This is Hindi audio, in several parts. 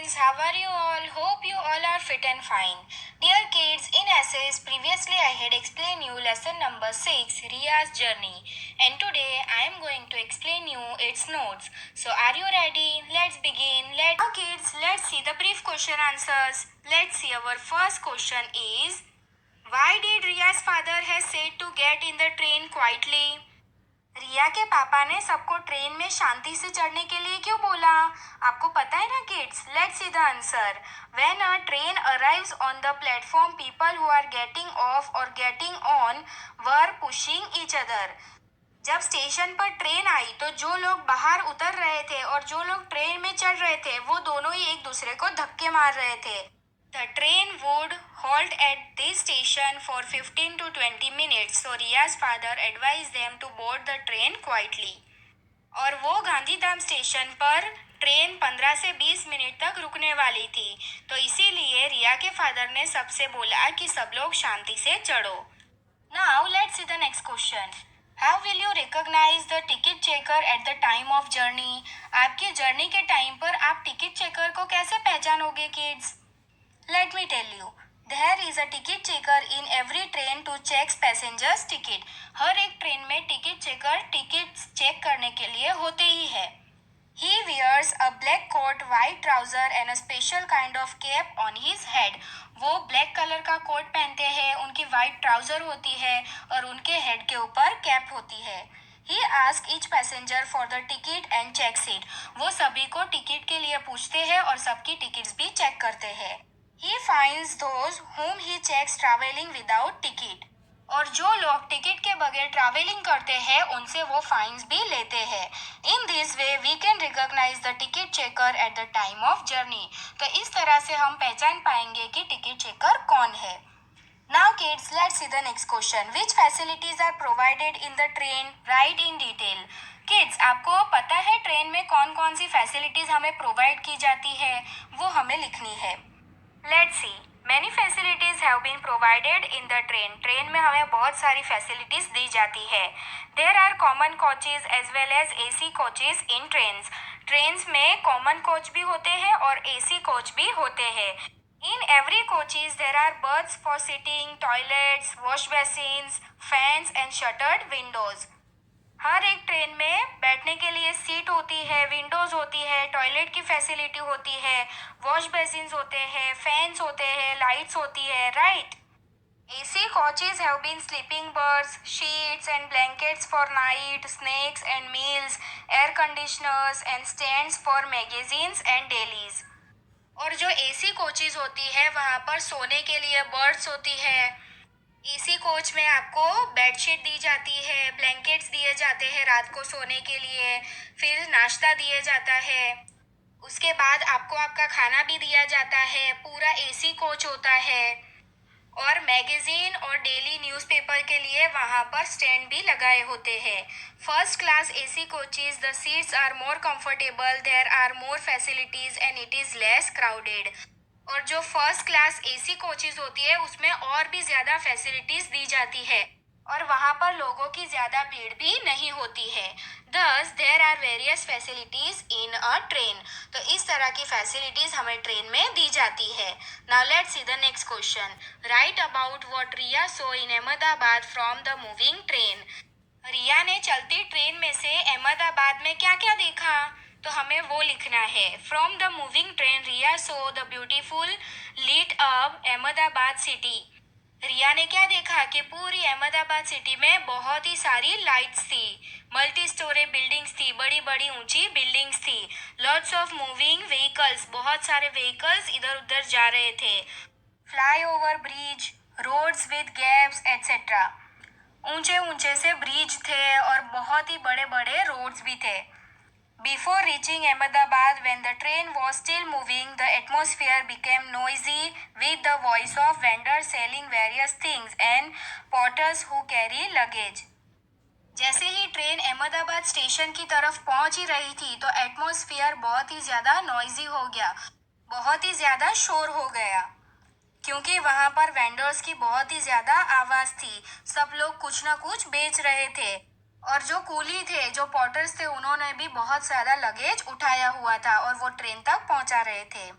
friends, how are you all? Hope you all are fit and fine. Dear kids, in essays previously I had explained you lesson number 6, Ria's journey, and today I am going to explain you its notes. So are you ready? Let's begin. Now kids, let's see the brief question answers. Let's see, our first question is, why did Ria's father has said to get in the train quietly? रिया के पापा ने सबको ट्रेन में शांति से चढ़ने के लिए क्यों बोला? आपको पता है ना kids? Let's see the answer. When a train arrives on the platform, people who are getting off or getting on were pushing each other. जब स्टेशन पर ट्रेन आई तो जो लोग बाहर उतर रहे थे और जो लोग ट्रेन में चढ़ रहे थे वो दोनों ही एक दूसरे को धक्के मार रहे थे. The train would halt at this station for 15 to 20 minutes, so Ria's father advised them to board the train quietly. और वो गांधीधाम स्टेशन पर ट्रेन 15 से 20 मिनट तक रुकने वाली थी, तो इसीलिए रिया के फादर ने सबसे बोला कि सब लोग शांति से चढ़ो. Now let's see the next question. How will you recognize the ticket checker at the time of journey? आपकी जर्नी के टाइम पर आप टिकट चेकर को कैसे पहचानोगे kids? Let me tell you, there is a ticket checker in every train to check passengers ticket. हर एक ट्रेन में टिकट चेकर टिकट चेक करने के लिए होते ही है. He wears a black coat, white trouser and a special kind of cap on his head. वो ब्लैक कलर का कोट पहनते हैं, उनकी वाइट ट्राउजर होती है और उनके हेड के ऊपर कैप होती है. He asks each passenger for the ticket and checks it. वो सभी को टिकट के लिए पूछते हैं और सबकी टिकट्स भी चेक करते हैं. He finds those whom he checks traveling without ticket. और जो लोग टिकट के बगैर ट्रैवलिंग करते हैं उनसे वो फाइन्स भी लेते हैं. In this way we can recognise the ticket checker at the time of journey. तो इस तरह से हम पहचान पाएंगे कि टिकट चेकर कौन है. Now kids, let's see the next question. Which facilities are provided in the train? Write in detail. Kids, आपको पता है ट्रेन में कौन कौन सी फैसिलिटीज हमें प्रोवाइड की जाती है? वो हमें लिखनी है. Let's see. Many facilities have been provided in the train. Train में हमें बहुत सारी फैसिलिटीज दी जाती है. There are common coaches as well as AC coaches in trains. Trains में कॉमन कोच भी होते हैं और AC कोच भी होते हैं. In every coaches there are berths for sitting, toilets, wash basins, fans and shuttered windows. हर एक ट्रेन में बैठने के लिए सीट होती है, विंडोज होती है, टॉयलेट की फैसिलिटी होती है, वॉश बेसिन्स होते हैं, फैंस होते हैं, लाइट्स होती है, right. AC coaches have been sleeping berths, sheets and blankets for night, snacks and meals, air conditioners and stands for magazines and dailies. और जो AC कोचेज होती है वहाँ पर सोने के लिए बर्ड्स होती है. AC कोच में आपको बेडशीट दी जाती है, ब्लैंकेट्स दिए जाते हैं रात को सोने के लिए, फिर नाश्ता दिया जाता है, उसके बाद आपको आपका खाना भी दिया जाता है. पूरा AC कोच होता है. और मैगजीन और डेली न्यूज़पेपर के लिए वहाँ पर स्टैंड भी लगाए होते हैं. First class AC coaches, the seats are more comfortable, there are more facilities and it is less crowded. और जो फर्स्ट क्लास AC कोचेज होती है उसमें और भी ज़्यादा फैसिलिटीज दी जाती है और वहाँ पर लोगों की ज़्यादा भीड़ भी नहीं होती है. Thus, there are various facilities in a train. तो इस तरह की फैसिलिटीज हमें ट्रेन में दी जाती है. Now let's see the next question. Write about what Riya saw in Ahmedabad from the moving train. रिया ने चलती ट्रेन में से अहमदाबाद में क्या क्या देखा? तो हमें वो लिखना है. From the moving train Riya saw the beautiful lit up Ahmedabad city. Riya ने क्या देखा कि पूरी अहमदाबाद सिटी में बहुत ही सारी लाइट्स थी, मल्टी स्टोरी बिल्डिंग्स थी, बड़ी बड़ी ऊंची बिल्डिंग्स थी, लॉट्स ऑफ मूविंग व्हीकल्स, बहुत सारे व्हीकल्स इधर उधर जा रहे थे, flyover bridge, roads with gaps etcetera. ऊंचे ऊंचे से ब्रिज थे और बहुत ही बड़े बड़े रोड्स भी थे. Before reaching Ahmedabad, when the train was still moving, the atmosphere became noisy with the voice of vendors selling various things and porters who carry luggage. जैसे ही ट्रेन अहमदाबाद स्टेशन की तरफ पहुंच ही रही थी तो एटमॉस्फेयर बहुत ही ज़्यादा नॉइजी हो गया, बहुत ही ज़्यादा शोर हो गया, क्योंकि वहाँ पर वेंडर्स की बहुत ही ज़्यादा आवाज़ थी. सब लोग कुछ ना कुछ बेच रहे थे और जो कूली थे, जो पॉटर्स थे, उन्होंने भी बहुत ज़्यादा लगेज उठाया हुआ था और वो ट्रेन तक पहुँचा रहे थे.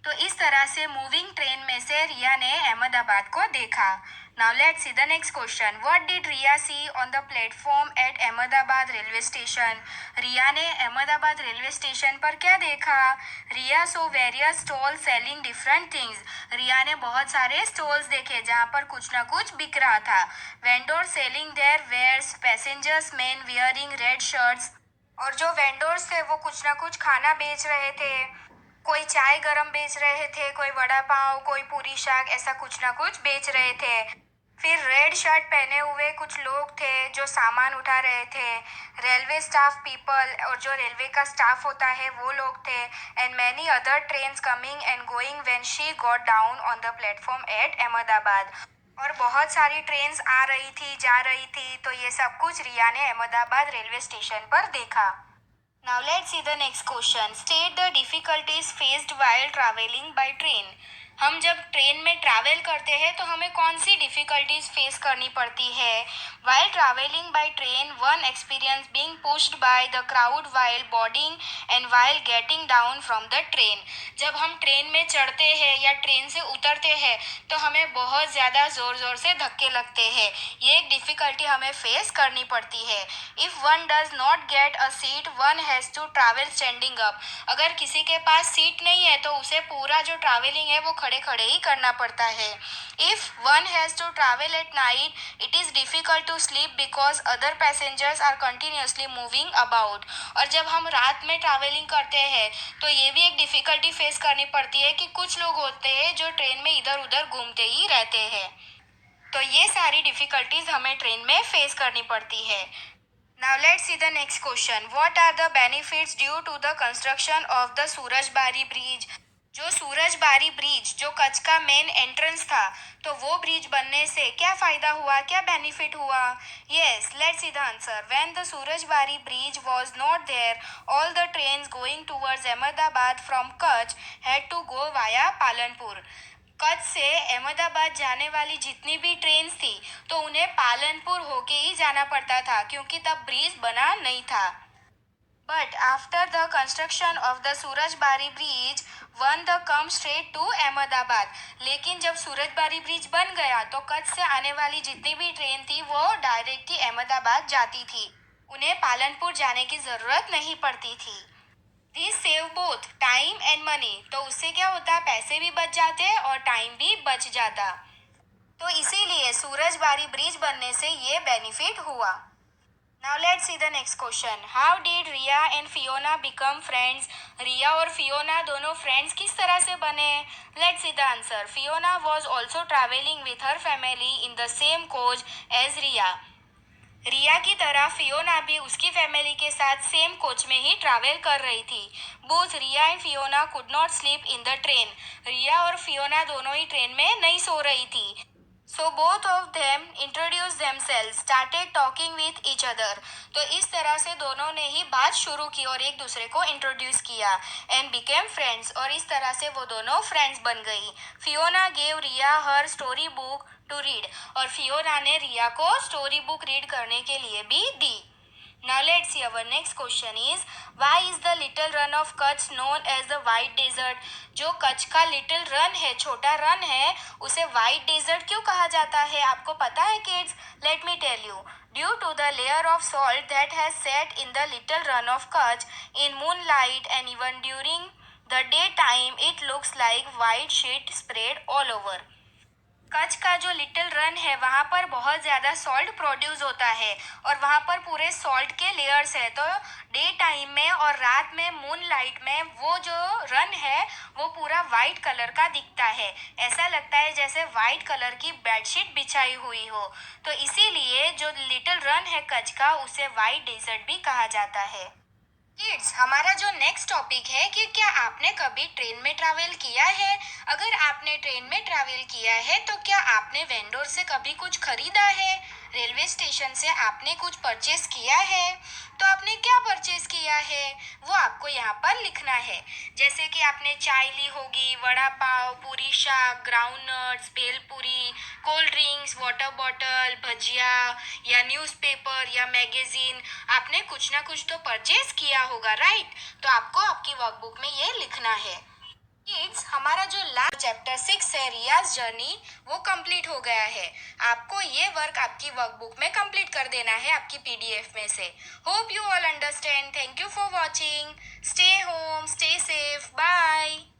तो इस तरह से मूविंग ट्रेन में से रिया ने अहमदाबाद को देखा। Now let's see the next question. What did Riya see on the platform at Ahmedabad railway station? Riya ने अहमदाबाद रेलवे स्टेशन पर क्या देखा? Riya saw various stall selling different things. Riya ने बहुत सारे स्टॉल्स देखे जहाँ पर कुछ ना कुछ बिक रहा था। Vendor selling their wares, passengers men wearing red shirts. और जो वेंडोर्स थे वो कुछ ना कुछ खाना बेच रहे थे। कोई चाय गरम बेच रहे थे, कोई वड़ा पाव, कोई पूरी शाक, ऐसा कुछ ना कुछ बेच रहे थे। फिर रेड शर्ट पहने हुए कुछ लोग थे जो सामान उठा रहे थे। रेलवे स्टाफ पीपल, और जो रेलवे का स्टाफ होता है वो लोग थे। And many other trains coming and going when she got down on the platform at Ahmedabad. और बहुत सारी ट्रेन्स आ रही थी, जा रही थी। तो ये सब कुछ रिया ने अहमदाबाद रेलवे स्टेशन पर देखा। Now let's see the next question. State the difficulties faced while traveling by train. हम जब ट्रेन में ट्रैवल करते हैं तो हमें कौन सी डिफ़िकल्टीज फेस करनी पड़ती है? While traveling by train, one experience being pushed by the crowd while boarding and while getting down from the train. जब हम ट्रेन में चढ़ते हैं या ट्रेन से उतरते हैं तो हमें बहुत ज़्यादा ज़ोर ज़ोर से धक्के लगते हैं। ये एक डिफ़िकल्टी हमें फेस करनी पड़ती है। If one does not get a seat, one has to travel standing up. अगर किसी के पास सीट नहीं है तो उसे पूरा जो ट्रैवलिंग है वो खड़े खड़े ही करना पड़ता है। If one has to travel at night, it is difficult to sleep because other passengers are continuously moving about. और जब हम रात में ट्रैवलिंग करते हैं तो ये भी एक डिफ़िकल्टी फेस करनी पड़ती है कि कुछ लोग होते हैं जो ट्रेन में इधर उधर घूमते ही रहते हैं। तो ये सारी डिफ़िकल्टीज हमें ट्रेन में फेस करनी पड़ती है। Now let's see the next question. What are the benefits due to the construction of the Surajbari bridge? जो सूरजबारी ब्रिज जो कच्छ का मेन एंट्रेंस था, तो वो ब्रिज बनने से क्या फायदा हुआ, क्या बेनिफिट हुआ? Yes, let's see the answer. When the Surajbari bridge was not there, all the trains going towards Ahmedabad from Kutch had to go via Palanpur. Kutch से अहमदाबाद जाने वाली जितनी भी ट्रेन थी तो उन्हें पालनपुर होके ही जाना पड़ता था क्योंकि तब ब्रिज बना नहीं था। But after the construction of the Surajbari bridge one the come straight to Ahmedabad. लेकिन जब सूरजबारी ब्रिज बन गया तो कच्छ से आने वाली जितनी भी ट्रेन थी वो डायरेक्ट ही अहमदाबाद जाती थी। उन्हें पालनपुर जाने की ज़रूरत नहीं पड़ती थी। This save both time and money. तो उससे क्या होता, पैसे भी बच जाते और टाइम भी बच जाता। तो इसीलिए सूरजबारी ब्रिज बनने से ये बेनिफिट हुआ। Now let's see the next question. How did Riya and Fiona become friends? Riya और फियोना दोनों फ्रेंड्स किस तरह से बने? Let's see the answer. Fiona was also travelling with her family in the same coach as Riya. Riya की तरह फियोना भी उसकी फैमिली के साथ सेम कोच में ही ट्रैवल कर रही थी। Both Riya and Fiona could not sleep in the train. Riya और फियोना दोनों ही ट्रेन में नहीं सो रही थी। So both of them introduce themselves, started talking with each other. तो इस तरह से दोनों ने ही बात शुरू की और एक दूसरे को इंट्रोड्यूस किया एंड बिकेम फ्रेंड्स। और इस तरह से वो दोनों फ्रेंड्स बन गई। Fiona gave Riya her story book to read. और फियोना ने रिया को स्टोरी बुक रीड करने के लिए भी दी। Now let's see our next question is why is the little run of Kutch known as the white desert? जो कच्छ का लिटिल रन है, छोटा रन है, उसे व्हाइट डेजर्ट क्यों कहा जाता है? आपको पता है kids? Let me tell you. Due to the layer of salt that has set in the little run of Kutch in moonlight and even during the daytime, it looks like white sheet spread all over. Kutch का जो लिटिल रन है वहाँ पर बहुत ज़्यादा सॉल्ट प्रोड्यूस होता है और वहाँ पर पूरे सॉल्ट के लेयर्स है। तो डे टाइम में और रात में मून लाइट में वो जो रन है वो पूरा वाइट कलर का दिखता है। ऐसा लगता है जैसे वाइट कलर की बेडशीट बिछाई हुई हो। तो इसीलिए जो लिटिल रन है कच्छ का उसे वाइट डेजर्ट भी कहा जाता है। किड्स, हमारा जो नेक्स्ट टॉपिक है कि क्या आपने कभी ट्रेन में ट्रैवल किया है? अगर आपने ट्रेन में ट्रैवल किया है तो क्या आपने वेंडोर से कभी कुछ खरीदा है? रेलवे स्टेशन से आपने कुछ परचेस किया है? तो आपने क्या परचेस किया है वो आपको यहाँ पर लिखना है। जैसे कि आपने चाय ली होगी, वड़ा पाव, पूरी शाक, ground nuts, bhelpuri, cold drinks, water bottle, bhajia या न्यूज़पेपर या मैगजीन, आपने कुछ ना कुछ तो परचेस किया होगा, राइट? तो आपको आपकी वर्कबुक में ये लिखना है। किड्स, हमारा जो लास्ट चैप्टर 6 है रियाज जर्नी, वो कंप्लीट हो गया है। आपको ये वर्क आपकी वर्कबुक में कंप्लीट कर देना है आपकी पीडीएफ में से। Hope you all understand. Thank you for watching. Stay home, stay safe, bye.